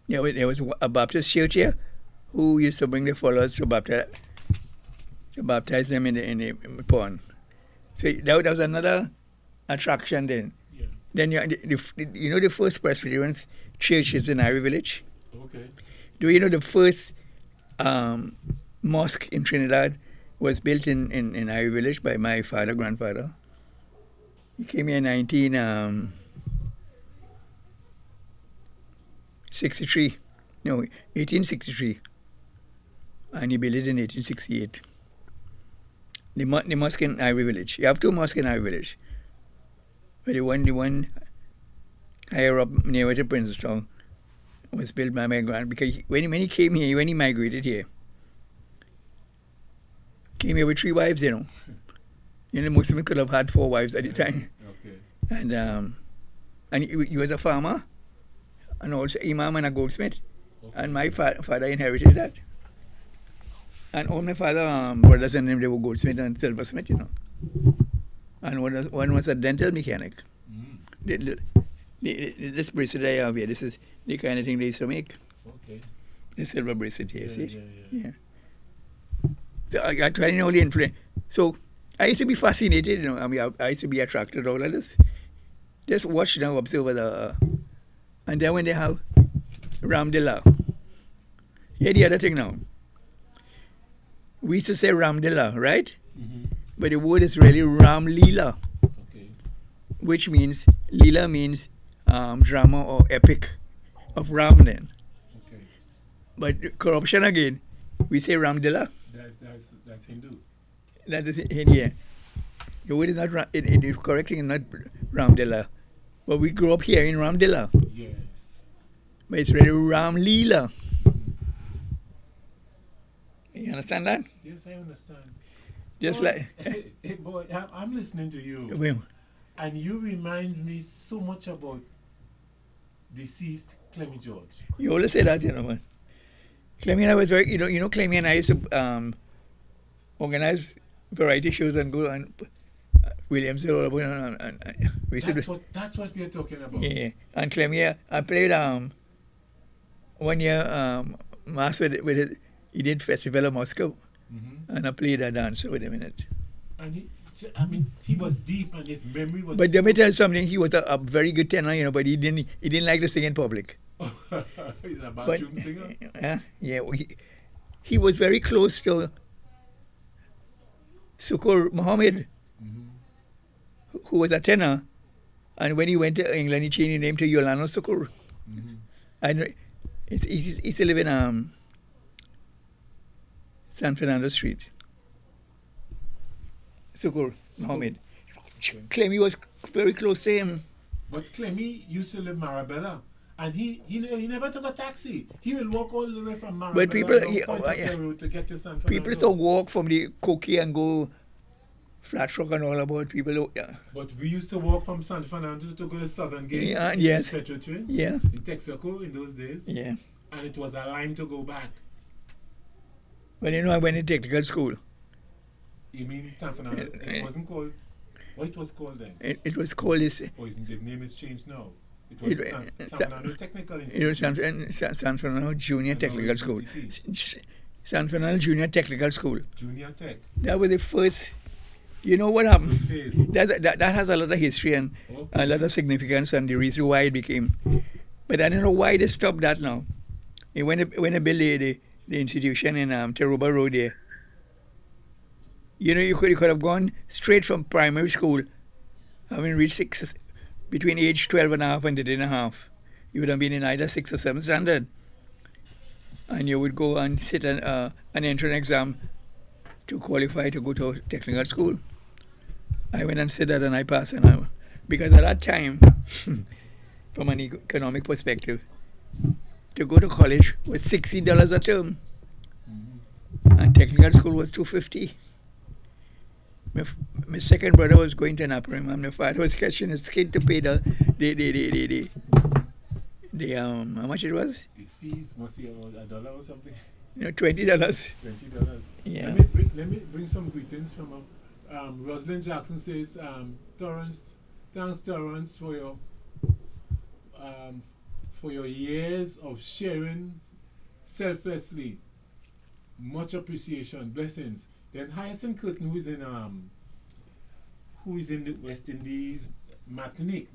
there was a Baptist church here who used to bring the followers to baptize them in the pond. So that was another attraction then. Yeah. Then the first Presbyterian church is in Ivy Village. Okay. Do you know the first mosque in Trinidad was built in Ivy Village by my grandfather? He came here in 1863, and he built it in 1868. The mosque in Ivy Village. You have two mosques in Ivy Village. But the one higher up near the Princetown was built by my grand, because when he came here, when he migrated here, came here with 3 wives, you know. Most of them could have had 4 wives at the time. Okay. And he was a farmer, and also imam and a goldsmith. Okay. And my father inherited that. And all my father brothers and them, they were goldsmith and silversmith, you know. And one was a dental mechanic. This bracelet I have here, this is the kind of thing they used to make. Okay. The silver bracelet here, see? Yeah. So I try to know the influence. So I used to be fascinated, you know. I used to be attracted to all of this. Just watch now, observe and then when they have Ramdilla. Here the other thing now. We used to say Ramdilla, right? But the word is really Ram Leela. Okay. Which means, Leela means drama or epic of Ram then. Okay. But corruption again, we say Ramdilla. That's Hindu. That is India. The word is not, the correct thing is not Ramdilla. But we grew up here in Ramdilla. Yes. But it's really Ram Leela. You understand that? Yes, I understand. Just boy, like... hey, boy, I'm listening to you. Well, and you remind me so much about deceased Clemmy George. You always say that, you know, man. Clemmy and I was very... You know, Clemmy and I used to organize variety shows and go and... Williams all about, and we used to That's what we're talking about. yeah. And Clem, yeah, I played 1 year mass with it. He did Festival of Moscow, and I played a dance with him in it. And he was deep, and his memory was. But let me tell you something. He was a very good tenor, you know. But he didn't like to sing in public. He's a bathroom singer. Yeah. He was very close to Torrance Mohammed, who was a tenor, and when he went to England, he changed his name to Yolano Sukur. And he still live in San Fernando Street. Sukur Mohammed. Clemmy was very close to him. But Clemmy used to live Marabella, and he never took a taxi. He will walk all the way from Marabella But people, road to get to San Fernando. people used to walk from the Coquille and go Flat Rock and all about people. But we used to walk from San Fernando to go to Southern Gate. Yes. Petro train. Yeah. In Texaco in those days. Yeah. And it was a line to go back. Well, you know, I went to technical school. You mean San Fernando? It wasn't called. What it was called then? It was called this. Or the name is changed now. It was San Fernando Technical Institute. It was San Fernando Junior Technical School. San Fernando Junior Technical School. Junior Tech. That was the first. You know what happened? That has a lot of history and a lot of significance and the reason why it became. But I don't know why they stopped that now. When they built the institution in Teruba Road there, you know, you could have gone straight from primary school, having reached between age 12 and a half and 13 and a half. You would have been in either 6th or 7th standard. And you would go and sit an entrance exam to qualify to go to technical school. I went and said that and I passed. Because at that time, from an economic perspective, to go to college was $60 a term. And technical school was $250. My second brother was going to an upper and my father was catching his kid to pay the how much it was? The fees must be $1 or something. No, $20. $20. Yeah. Let me bring some greetings from Rosalind Jackson says, thanks Torrance for your years of sharing selflessly. Much appreciation, blessings. Then Hyacinth Curtin, who is in the West Indies, Martinique.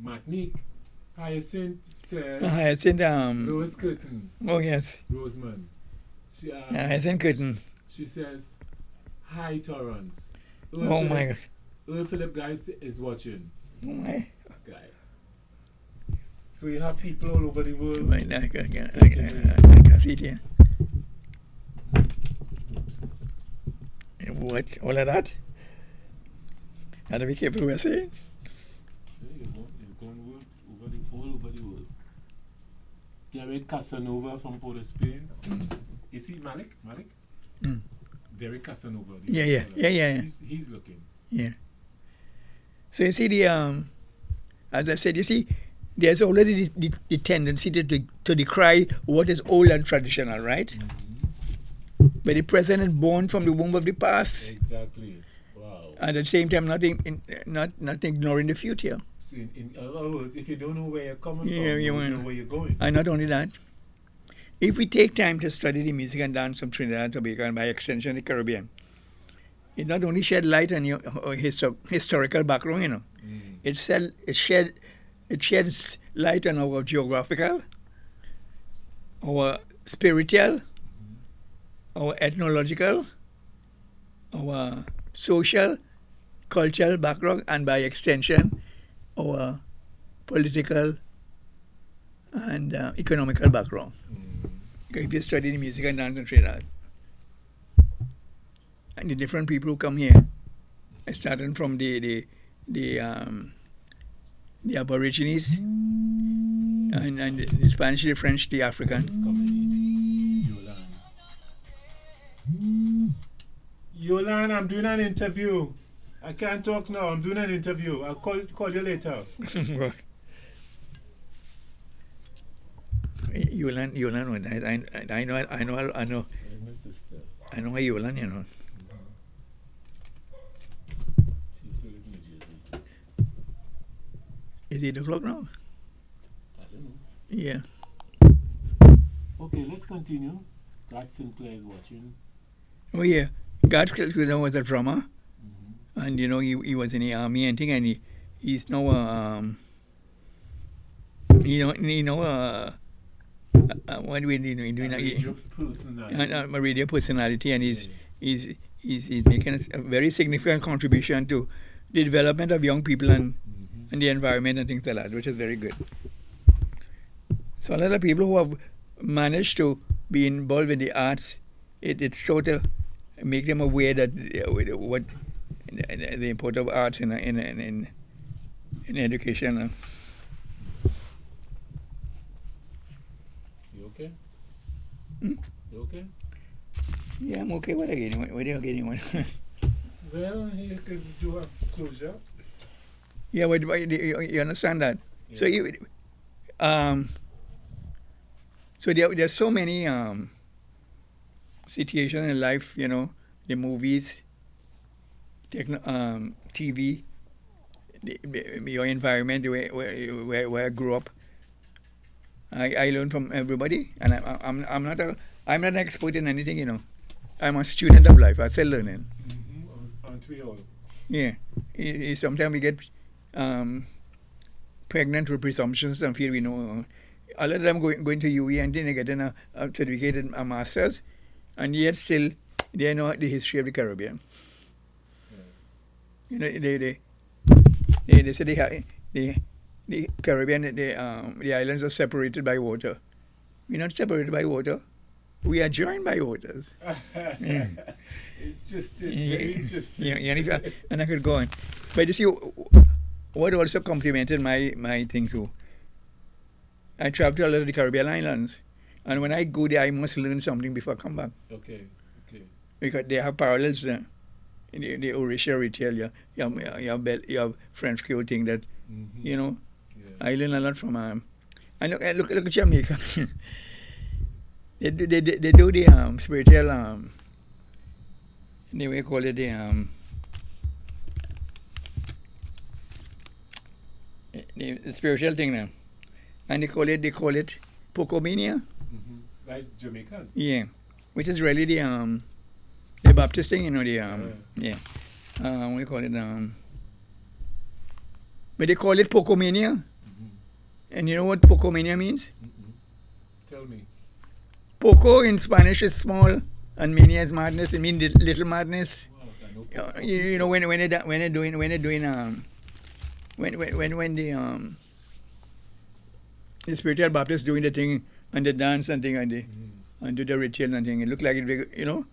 Hyacinth says. Rose Curtin. Oh yes. Roseman. Hyacinth Curtin. She says, "Hi Torrance." Oh my God. Earl Philip guys is watching. Oh my. Guy. So you have people all over the world. Right, I can see it here. What? All of that? Had to be careful what we're saying. You're going all over the world. Derek Casanova from Port of Spain. You see Malik? Derek Casanova. Yeah. He's looking. Yeah. So you see as I said, you see, there's already the tendency to decry what is old and traditional, right? But the present is born from the womb of the past. Exactly. Wow. And at the same time, not ignoring the future. So in other words, if you don't know where you're coming from, you don't know where you're going. And not only that, if we take time to study the music and dance of Trinidad and Tobago and by extension the Caribbean, it not only shed light on your historical background, you know, it sheds light on our geographical, our spiritual, our ethnological, our social, cultural background, and by extension, our political and economical background. If you study the music and dance in Trinidad, and the different people who come here, starting from the Aborigines and the Spanish, the French, the Africans. Yolan, I'm doing an interview. I can't talk now. I'm doing an interview. I'll call you later. Yolan, I know. I know a Yolan, you know. She's still in New Jersey. Is 8 o'clock now? I don't know. Yeah. Okay, let's continue. God Sinclair is watching. Oh, yeah. God's Clifton was a drummer. Mm-hmm. And, he was in the army and thing. And he's now, what do we do? Radio personality. A radio personality. And Yeah. he's making a very significant contribution to the development of young people and the environment and things like that, which is very good. So a lot of people who have managed to be involved in the arts, it's sort of make them aware that what the importance of arts in education. You okay? Hmm? You okay? Yeah, I'm okay. What are you getting one? Well, you could do a closure. Yeah, but you understand that? Yeah. So there's so many situations in life, the movies, TV, your environment, where I grew up. I learn from everybody, and I'm not an expert in anything, I'm a student of life. I'm still learning. Aren't we all? Yeah. Sometimes we get pregnant with presumptions and feel we know. A lot of them going to UE and then they getting a certificate and a master's, and yet still they know the history of the Caribbean. Yeah. They say the Caribbean, the islands are separated by water. We're not separated by water. We are joined by waters. Interesting. Very interesting. Yeah, and I could go on. But you see, what also complemented my thing too, I travel to a lot of the Caribbean islands. And when I go there, I must learn something before I come back. Okay. Because they have parallels there. In the Orisha retail, you have French Creole thing that, Yeah. I learn a lot from and look at Jamaica. They do the spiritual they will call it the spiritual thing now, and they call it Pocomania. That's Jamaican. Yeah, which is really the Baptist thing, what do you call it but they call it Pocomania. And you know what Pocomania means? Tell me. Poco in Spanish is small, and mania is madness. It means little madness. Wow, I know. When they're doing the spiritual Baptist doing the thing and the dance and thing and do the ritual and thing, it look like it,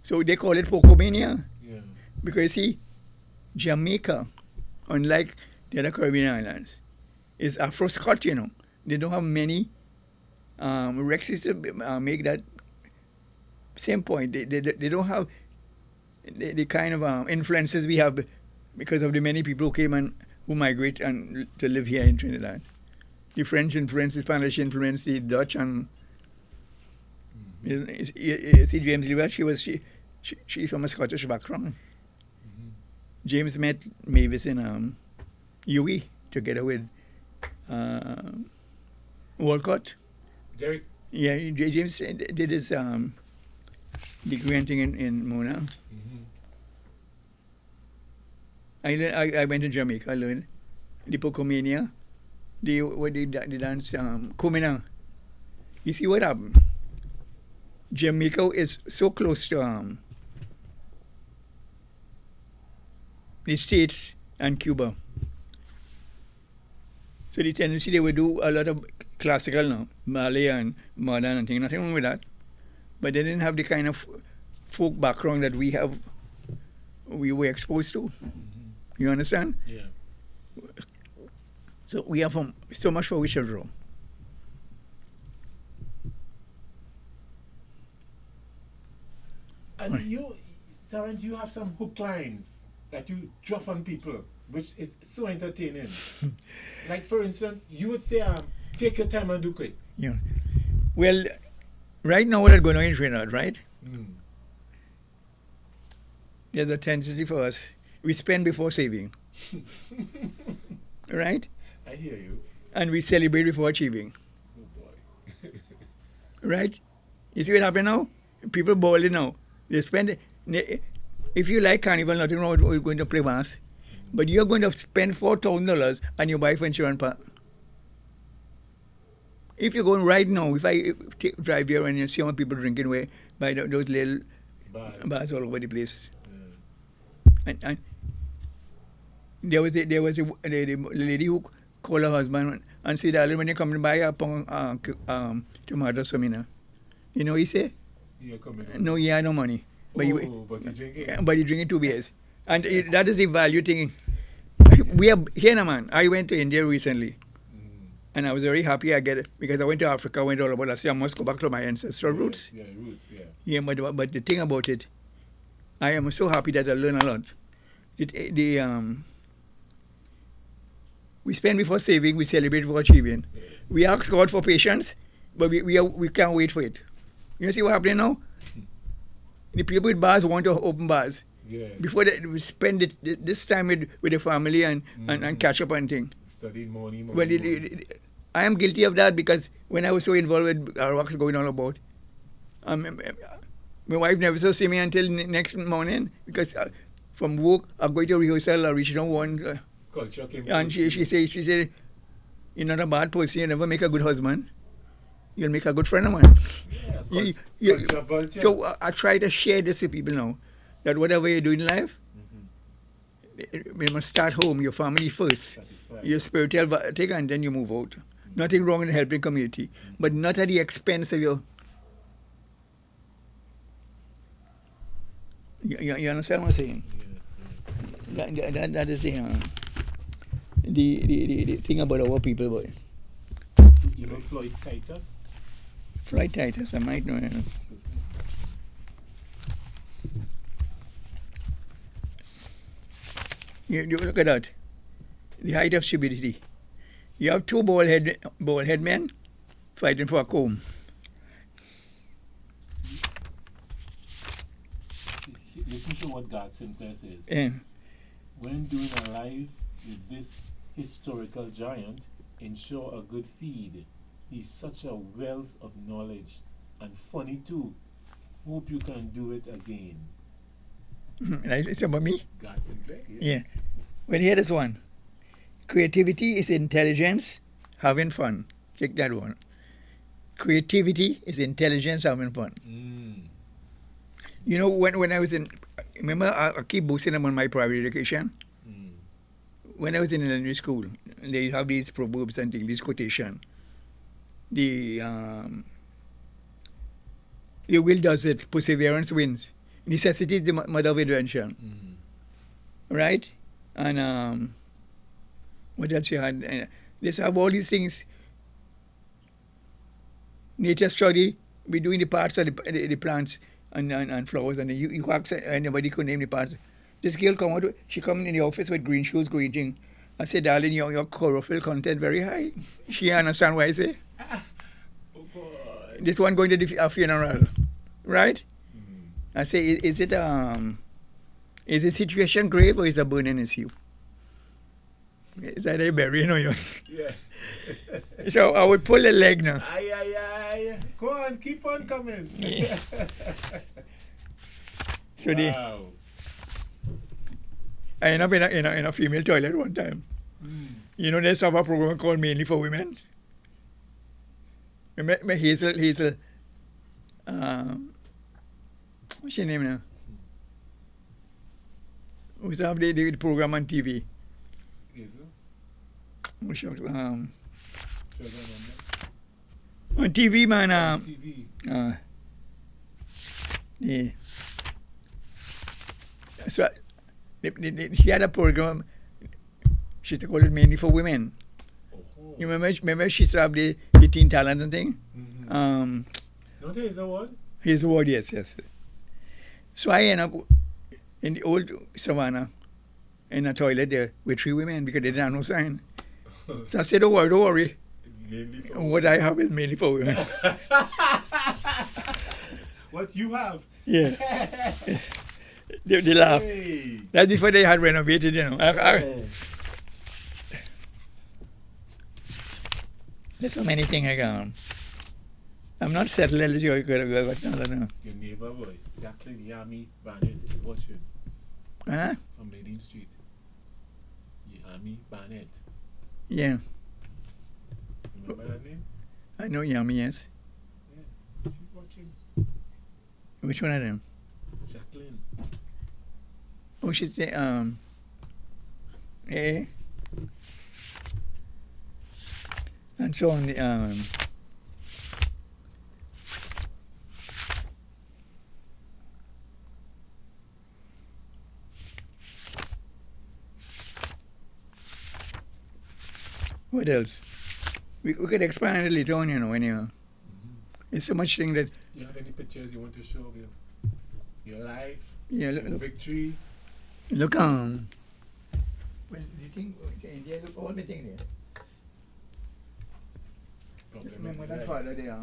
So they call it Pocomania. Yeah. Because you see, Jamaica, unlike the other Caribbean islands, is Afro-Scot, They don't have many Rexes to make that same point. They don't have the kind of influences we have because of the many people who came and who migrate and to live here in Trinidad. The French influence, the Spanish influence, the Dutch, and you see James Lewis, she's from a Scottish background. James met Mavis in UE together with Walcott. Derek. Yeah, James did his degree and thing in Mona. I went to Jamaica. I learned the Pocomania, the dance Kumina. You see what happened? Jamaica is so close to the States and Cuba. So the tendency they would do a lot of classical now, Malay and modern and things, nothing wrong with that. But they didn't have the kind of folk background that we were exposed to. You understand? Yeah. So we have so much for we shall draw. And you, Torrance, you have some hook lines that you drop on people, which is so entertaining. Like, for instance, you would say, take your time and do quick. Yeah. Well, right now what's going on in Trinidad, right? There's a tendency for us. We spend before saving. Right? I hear you. And we celebrate before achieving. Oh boy. Right? You see what happened now? People balling now. They spend. If you like carnival, nothing wrong with going to play mass. But you're going to spend $4,000 and you buy for insurance part. If you're going right now, if I drive here and you see how people drinking away by those little bars all over the place. Yeah. And there was a lady who called her husband and said, darling, when you come to buy a pound tomatoes for me now. You know what he say? No, he had no money. But he drinking 2 beers. And that is the value thing. We are here now, man. I went to India recently. And I was very happy I get it because I went to Africa, went all about. I said I must go back to my ancestral roots. Yeah, roots, yeah. Yeah, but the thing about it, I am so happy that I learned a lot. We spend before saving, we celebrate before achieving. Yeah. We ask God for patience, but we can't wait for it. You see what's happening now? The people with bars want to open bars. Yeah. Before that, we spend this time with the family and catch up and thing. Studying money. Well, I am guilty of that because when I was so involved with our works going on about, my wife never saw see me until next morning because from work I'm going to rehearsal. I reached down one. Culture came. And she said, you're not a bad person. You never make a good husband. You'll make a good friend of mine. Yeah, so I try to share this with people now that whatever you do in life, you must start home, your family first, your spiritual take, and then you move out. Nothing wrong in helping community, but not at the expense of your. You understand what I'm saying? Yes. That is the thing about our people, boy. You know Floyd Titus? Floyd Titus, I might know. You look at that. The height of stupidity. You have 2 bald head men fighting for a comb. Listen to what God Sinclair says. Yeah. When doing a live with this historical giant, ensure a good feed. He's such a wealth of knowledge and funny too. Hope you can do it again. It's about me? God Sinclair, yes. Yeah. Well, here is one. Creativity is intelligence having fun. Check that one. Creativity is intelligence having fun. You know, when I was in, remember I keep boosting them on my private education. When I was in elementary school, they have these proverbs and these quotation. The will does it, perseverance wins. Necessity is the mother of invention. Right? And what else you had? They have all these things. Nature study, we doing the parts of the plants and flowers, and you ask anybody could name the parts. This girl come out, she come in the office with green shoes, greeting. I said, darling, your chlorophyll content very high. She understand what I say. Oh boy. This one going to the funeral, right? I say, is the situation grave or is it burning issue? Is that a burying or you? Yeah. So I would pull a leg now. Aye. Go on, keep on coming. Yeah. So wow. I ended up in a female toilet one time. You know, there's a program called Mainly for Women. Remember Hazel, what's her name now? Who's have the program on TV? What's your, on TV, man. TV. Yeah. So she had a program. She used to call it Mainly for Women. You remember she used to have the teen talent and thing? No, there is a word? Here's the word, yes. So I end up in the old savannah in a toilet there with 3 women because they didn't have no sign. So I said, don't worry. What I have is mainly for women. What you have? Yeah. They laugh. Hey. That's before they had renovated, you know. There's so many things I can. I'm not settled as you could have got another. Your neighbor boy, Jacqueline Yami Barnett, is watching Huh? from Nadine Street. Yami Barnett. Yeah. Remember that name? I know Yummy, yes. Yeah, she's watching. Which one of them? Jacqueline. Oh, she's the, eh? And so on the, what else? We could expand it later on, you know, when you, it's so much thing that, You have any pictures you want to show of your life? yeah, Your look, victories? look, well, the thing, okay, yeah, look, all the thing there. Compliment Remember your that life. father there,